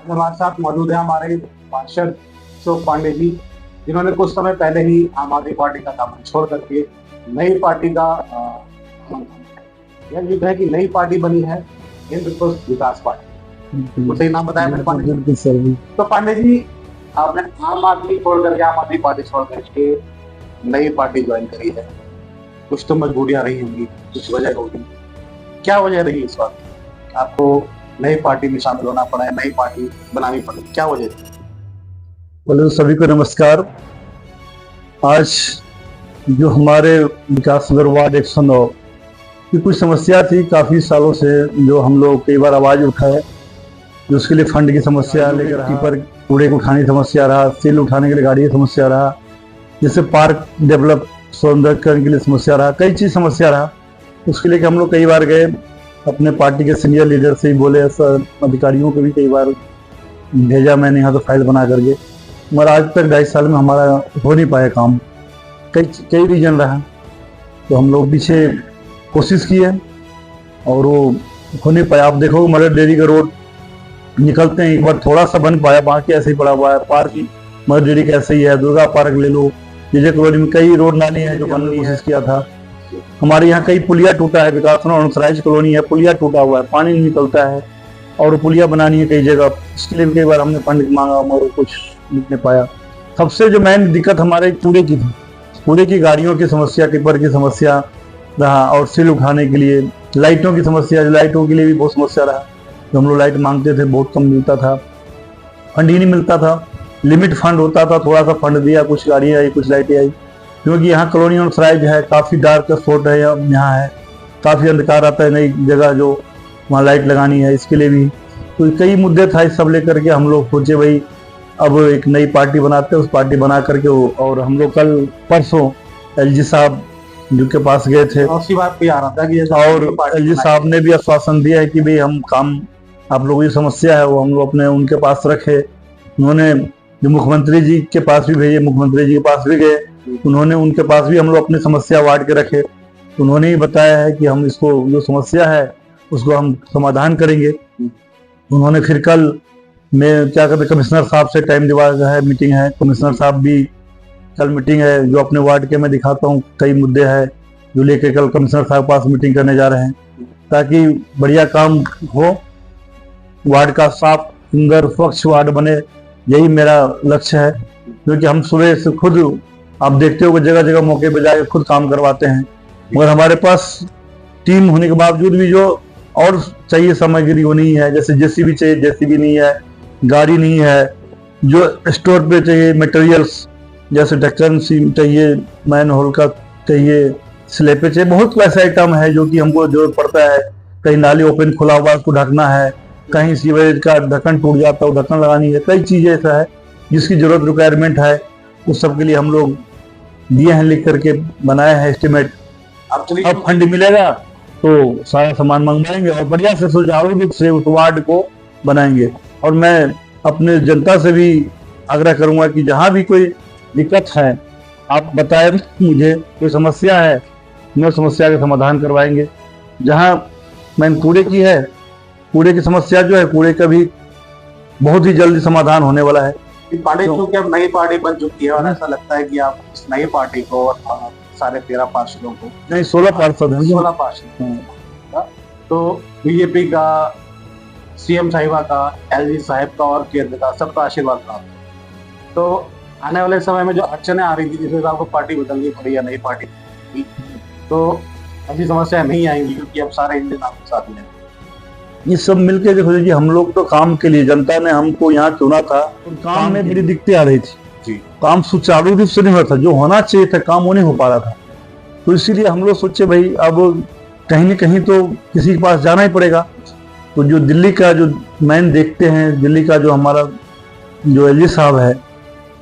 हमारे साथ मौजूद है हमारे पार्षद अशोक पांडे जी, जिन्होंने कुछ समय पहले ही आम आदमी पार्टी का दामन छोड़ करके नई पार्टी का यह युद्ध है कि नई पार्टी बनी है इंद्रप्रस्थ विकास पार्टी। वो सही नाम बताया मैंने पांडे जी? तो पांडे जी, आपने आम आदमी छोड़ करके आम आदमी पार्टी छोड़ करके नई पार्टी ज्वाइन करी है। कुछ तो मजबूरियां रही होंगी, कुछ वजह होगी, क्या वजह रही इस बात की आपको नई पार्टी में शामिल होना पड़ा है, नई पार्टी बनानी पड़ी, क्या वजह थी? बोले सभी को नमस्कार। आज जो हमारे विकास नगर वार्ड 109 की कुछ समस्या थी काफी सालों से, जो हम लोग कई बार आवाज उठाए, जो उसके लिए फंड की समस्या लेकर कीपर कूड़े को उठाने की समस्या रहा, सील उठाने के लिए गाड़ी की समस्या रहा, जैसे पार्क डेवलप सौंदर्यकरण के लिए समस्या रहा, कई चीज समस्या रहा। उसके लिए हम लोग कई बार गए, अपने पार्टी के सीनियर लीडर से ही बोले, अधिकारियों को भी कई बार भेजा मैंने यहाँ तो फाइल बना करके, मगर आज तक 2.5 साल में हमारा हो नहीं पाया काम। कई रीजन रहा, तो हम लोग पीछे कोशिश की है और वो हो नहीं पाया। आप देखो मदर डेयरी का रोड निकलते हैं, एक बार थोड़ा सा बन पाया, बाकी ऐसे ही पड़ा हुआ है। पार्क मदर डेयरी का ऐसे ही है, दुर्गा पार्क ले लो, जे कॉलोनी में कई रोड नाली है जो बनने की कोशिश किया था। हमारे यहाँ कई पुलिया टूटा है, विकास अनुसराइज कॉलोनी है, पुलिया टूटा हुआ है, पानी नहीं निकलता है और पुलिया बनानी है कई जगह। इसके लिए कई बार हमने फंड मांगा मगर कुछ नहीं पाया। सबसे जो मेन दिक्कत हमारे कूड़े की थी, कूड़े की गाड़ियों की समस्या, टिपर की समस्या रहा, और सील उठाने के लिए लाइटों की समस्या, लाइटों के लिए भी बहुत समस्या रहा। जो हम लोग लाइट मांगते थे बहुत कम मिलता था, फंड ही नहीं मिलता था। लिमिट फंड होता था, थोड़ा सा फंड दिया, कुछ गाड़ियाँ आई, कुछ लाइटें आई। क्योंकि यहाँ कॉलोनी और सराइज है, काफ़ी डार्क स्पॉट है, यहाँ है, काफ़ी अंधकार आता है, नई जगह जो वहाँ लाइट लगानी है, इसके लिए भी तो कई मुद्दे था। इस सब लेकर के हम लोग सोचे भाई अब एक नई पार्टी बनाते हैं। उस पार्टी बना करके और हम लोग कल परसों एलजी साहब जिनके पास गए थे, उसी बात पे आ रहा था कि और एलजी साहब ने भी आश्वासन दिया है कि भाई हम काम, आप लोगों की समस्या है वो हम लोग अपने उनके पास रखे। उन्होंने जो मुख्यमंत्री जी के पास भी भेजे, मुख्यमंत्री जी के पास भी गए, उन्होंने उनके पास भी हम लोग अपनी समस्या बांट के रखे। उन्होंने ही बताया है कि हम इसको जो समस्या है उसको हम समाधान करेंगे। उन्होंने फिर कल मैं क्या कहते कमिश्नर साहब से टाइम दिया है, मीटिंग है, कमिश्नर साहब भी कल मीटिंग है, जो अपने वार्ड के मैं दिखाता हूँ कई मुद्दे हैं जो लेके कल कमिश्नर साहब के पास मीटिंग करने जा रहे हैं, ताकि बढ़िया काम हो, वार्ड का साफ सुंदर स्वच्छ वार्ड बने। यही मेरा लक्ष्य है, क्योंकि हम सुबह से खुद आप देखते हो जगह जगह मौके पे जाके खुद काम करवाते हैं, मगर हमारे पास टीम होने के बावजूद भी जो और चाहिए सामग्री वो नहीं है। जैसे जेसीबी चाहिए, जेसीबी नहीं है, गाड़ी नहीं है, जो स्टोर पे चाहिए मटेरियल्स जैसे ढक्कन चाहिए, मैन होल का चाहिए, स्लेपे चाहिए, बहुत वैसा आइटम है जो कि हमको जरूरत पड़ता है। कहीं नाली ओपन खुला हुआ उसको ढकना है, कहीं सीवरेज का ढक्कन टूट जाता है वो ढक्कन लगानी है, कई चीजें ऐसा है जिसकी जरूरत रिक्वायरमेंट है। उस सब के लिए हम लोग दिए हैं, लिख करके बनाए हैं एस्टिमेट। अब फंड मिलेगा तो सारा सामान मंगवाएंगे और बढ़िया से सुचारू रूप से उस वार्ड को बनाएंगे। और मैं अपने जनता से भी आग्रह करूंगा कि जहां भी कोई दिक्कत है आप बताएं, मुझे कोई समस्या है, मैं समस्या का समाधान करवाएंगे। जहां मैंने कूड़े की है, कूड़े की समस्या जो है, कूड़े का भी बहुत ही जल्दी समाधान होने वाला है। पार्टी क्योंकि अब नई पार्टी बन चुकी है और ऐसा लगता है कि आप इस नई पार्टी को सारे 13 पार्षदों को, नहीं 16 पार्षद हैं, 16 पार्षद, तो बीजेपी का, सीएम साहिबा का, एलजी साहब का और केंद्र का सबका आशीर्वाद प्राप्त। तो आने वाले समय में जो अड़चने आ रही थी, जिसमें आपको पार्टी बदलनी पड़ी या नई पार्टी, तो ऐसी समस्या नहीं आएंगी क्योंकि अब सारे इंडियन आपके साथ में। ये सब मिलके देखो जी, हम लोग तो काम के लिए, जनता ने हमको यहाँ चुना था, काम में मेरी दिक्कतें आ रही थी जी, काम सुचारू रूप से नहीं हो रहा था, जो होना चाहिए था काम वो नहीं हो पा रहा था। तो इसीलिए हम लोग सोचे भाई अब कहीं न कहीं तो किसी के पास जाना ही पड़ेगा। तो जो दिल्ली का जो मैन देखते हैं, दिल्ली का जो हमारा जो एलजी साहब है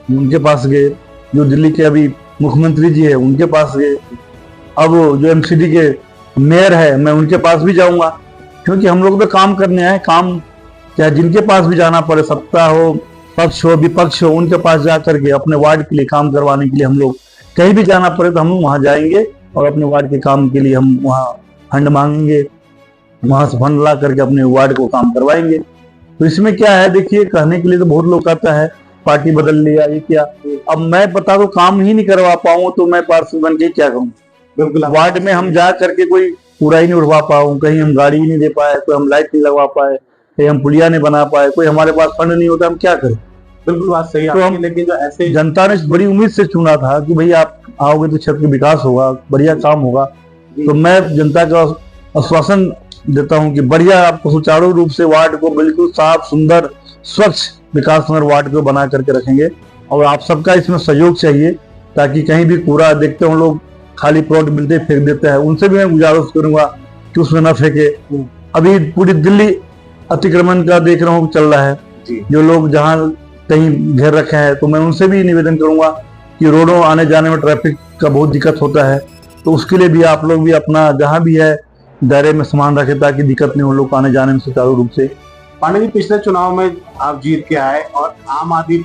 उनके पास गए, जो दिल्ली के अभी मुख्यमंत्री जी है उनके पास गए, अब जो एमसीडी के मेयर है मैं उनके पास भी जाऊंगा, क्योंकि हम लोग तो काम करने आए। काम चाहे जिनके पास भी जाना पड़े, सत्ता हो, पक्ष हो, विपक्ष हो, उनके पास जा करके अपने वार्ड के लिए काम करवाने के लिए हम लोग कहीं भी जाना पड़े तो हम वहाँ जाएंगे और अपने वार्ड के काम के लिए हम वहाँ फंड मांगेंगे, वहाँ से फंड ला करके अपने वार्ड को काम करवाएंगे। तो इसमें क्या है, देखिए कहने के लिए तो बहुत लोग कहता है पार्टी बदल लिया ये क्या। अब मैं बता दो काम ही नहीं करवा पाऊँ तो मैं पार्षद बन के क्या कहूँ। बिल्कुल वार्ड में हम जा करके कोई पूरा ही नहीं उठवा पाऊँ, कहीं हम गाड़ी ही नहीं दे पाए, कोई हम लाइट नहीं लगवा पाए, कहीं हम पुलिया नहीं बना पाए, कोई हमारे पास फंड नहीं होता, हम क्या करें। बिल्कुल बात सही है तो आपकी, लेकिन जो ऐसे जनता ने बड़ी उम्मीद से चुना था कि भाई आप आओगे तो क्षेत्र का विकास होगा, बढ़िया काम होगा। तो मैं जनता का आश्वासन देता हूं कि बढ़िया आपको सुचारू रूप से वार्ड को बिल्कुल साफ सुंदर स्वच्छ विकास नगर वार्ड को बना करके रखेंगे। और आप सबका इसमें सहयोग चाहिए, ताकि कहीं भी कूड़ा देखते हो लोग खाली प्लॉट मिलते फेंक देते हैं, उनसे भी मैं गुजारिश करूंगा कि उसमें न फेंके। अभी पूरी दिल्ली अतिक्रमण का देख रहा हूँ चल रहा है, जो लोग जहाँ कहीं घेर रखे हैं, तो मैं उनसे भी निवेदन करूंगा कि रोडों आने जाने में ट्रैफिक का बहुत दिक्कत होता है, तो उसके लिए भी आप लोग भी अपना जहां भी है दायरे में सामान रखें, ताकि दिक्कत नहीं हो लोग आने जाने में सुचारू रूप से। पांडे जी, पिछले चुनाव में आप जीत के आए और आम आदमी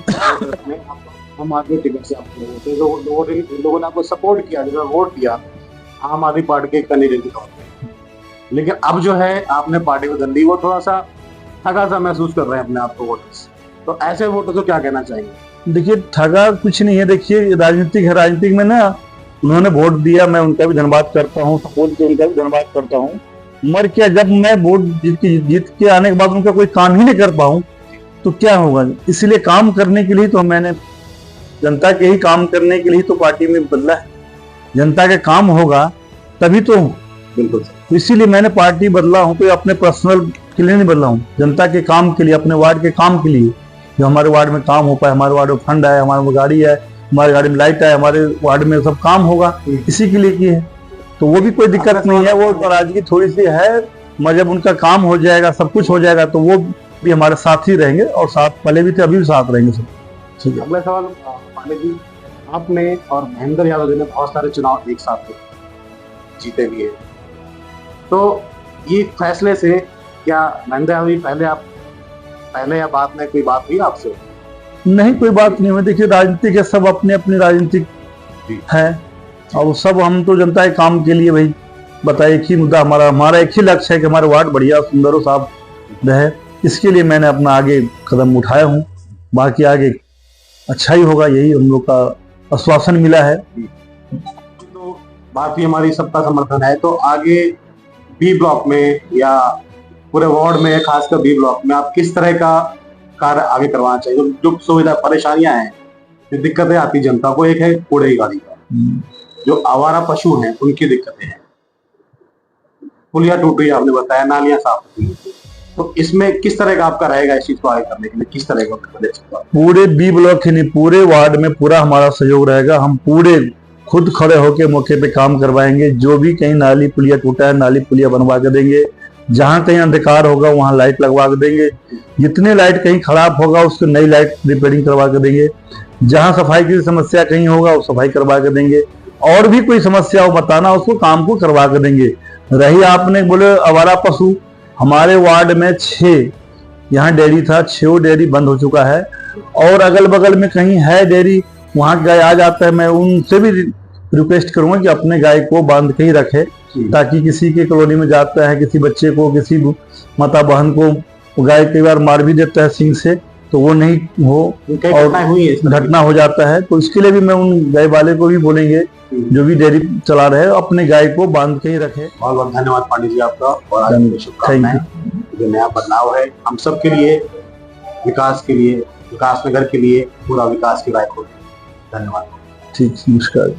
टिकट से आप लोगों ने आपको सपोर्ट किया, जो वोट दिया आम आदमी पार्टी के कैंडिडेट के तौर पे। लेकिन अब जो है आपने पार्टी बदल दी, वो थोड़ा सा थका सा महसूस कर रहे हैं अपने आप को वोटर्स। तो ऐसे वोटर्स को क्या कहना चाहिए? देखिए थका कुछ नहीं है, देखिए राजनीतिक है, राजनीतिक में ना उन्होंने वोट दिया, मैं उनका भी धन्यवाद करता हूँ, सपोर्ट किया उनका भी धन्यवाद करता हूँ। मर क्या, जब मैं वोट जीत के आने के बाद उनका कोई काम ही नहीं कर पाऊँ तो क्या होगा। इसलिए काम करने के लिए तो मैंने जनता के ही काम करने के लिए तो पार्टी में बदला है, जनता के काम होगा तभी तो। बिल्कुल, इसीलिए मैंने पार्टी बदला हूँ, कोई अपने पर्सनल के लिए नहीं बदला हूँ, जनता के काम के लिए, अपने वार्ड के काम के लिए, जो हमारे वार्ड में काम हो पाए। हमारे वार्ड में फंड है, हमारे में गाड़ी है, हमारी गाड़ी में लाइट है, हमारे वार्ड में सब काम होगा, इसी के लिए की है। तो वो भी कोई दिक्कत नहीं है, वो नाराजगी थोड़ी सी है, मगर जब उनका काम हो जाएगा, सब कुछ हो जाएगा, तो वो भी हमारे साथ ही रहेंगे, और साथ पहले भी थे अभी भी साथ रहेंगे सब। ठीक है। अगला सवाल पांडे जी, आपने और महेंद्र यादव जी ने बहुत सारे चुनाव एक साथ जीते भी है, तो ये फैसले से क्या महेंद्र यादव जी पहले या बाद में कोई बात हुई आपसे? नहीं, कोई बात नहीं हुई। देखिए राजनीतिक है, सब अपने अपने राजनीतिक है, और सब हम तो जनता के काम के लिए भाई बताइए, एक ही मुद्दा हमारा एक ही लक्ष्य है कि हमारे वार्ड बढ़िया सुंदर और साफ रहे। इसके लिए मैंने अपना आगे कदम उठाया हूँ, बाकी आगे अच्छा ही होगा, यही हम लोग का आश्वासन मिला है। तो बात भी हमारी सबका समर्थन है, तो आगे बी ब्लॉक में या पूरे वार्ड में, खासकर बी ब्लॉक में, आप किस तरह का कार्य आगे करवाना चाहिए? जो सुविधा परेशानियां हैं, जो दिक्कतें आती जनता को, एक है कूड़े की गाड़ी का, जो आवारा पशु हैं उनकी दिक्कतें हैं, पुलिया टूट रही है आपने बताया, नालियां साफ होती, तो इसमें किस तरह का आपका रहेगा इस चीज को आगे करने के लिए, किस तरह का? पूरे बी ब्लॉक ही नहीं, पूरे वार्ड में पूरा हमारा सहयोग रहेगा। हम पूरे खुद खड़े होकर मौके पे काम करवाएंगे। जो भी कहीं नाली पुलिया टूटा है, नाली पुलिया बनवा के देंगे। जहां कहीं अंधकार होगा वहां लाइट लगवा के देंगे। जितने लाइट कहीं खराब होगा उसको नई लाइट रिपेयरिंग करवा के देंगे। जहां सफाई की समस्या कहीं होगा वो सफाई करवा के देंगे। और भी कोई समस्या हो बताना, उसको काम को करवा के देंगे। रही आपने बोले आवारा पशु, हमारे वार्ड में 6 यहाँ डेयरी था, 6 डेयरी बंद हो चुका है, और अगल बगल में कहीं है डेयरी, वहां गाय आ जाता है। मैं उनसे भी रिक्वेस्ट करूंगा कि अपने गाय को बांध के ही रखे, ताकि किसी के कॉलोनी में जाता है, किसी बच्चे को, किसी माता बहन को गाय कई बार मार भी देता है सींग से, तो वो नहीं हो, और घटना हो जाता है। तो इसके लिए भी मैं उन गाय वाले को भी बोलेंगे, जो भी डेयरी चला रहे हैं, अपने गाय को बांध के ही रखे। बहुत बहुत धन्यवाद पांडे जी आपका, और शुभकामनाएं। जो नया बदलाव है हम सब के लिए, विकास के लिए, विकास नगर के लिए, पूरा विकास के लायक हो। धन्यवाद। ठीक, नमस्कार।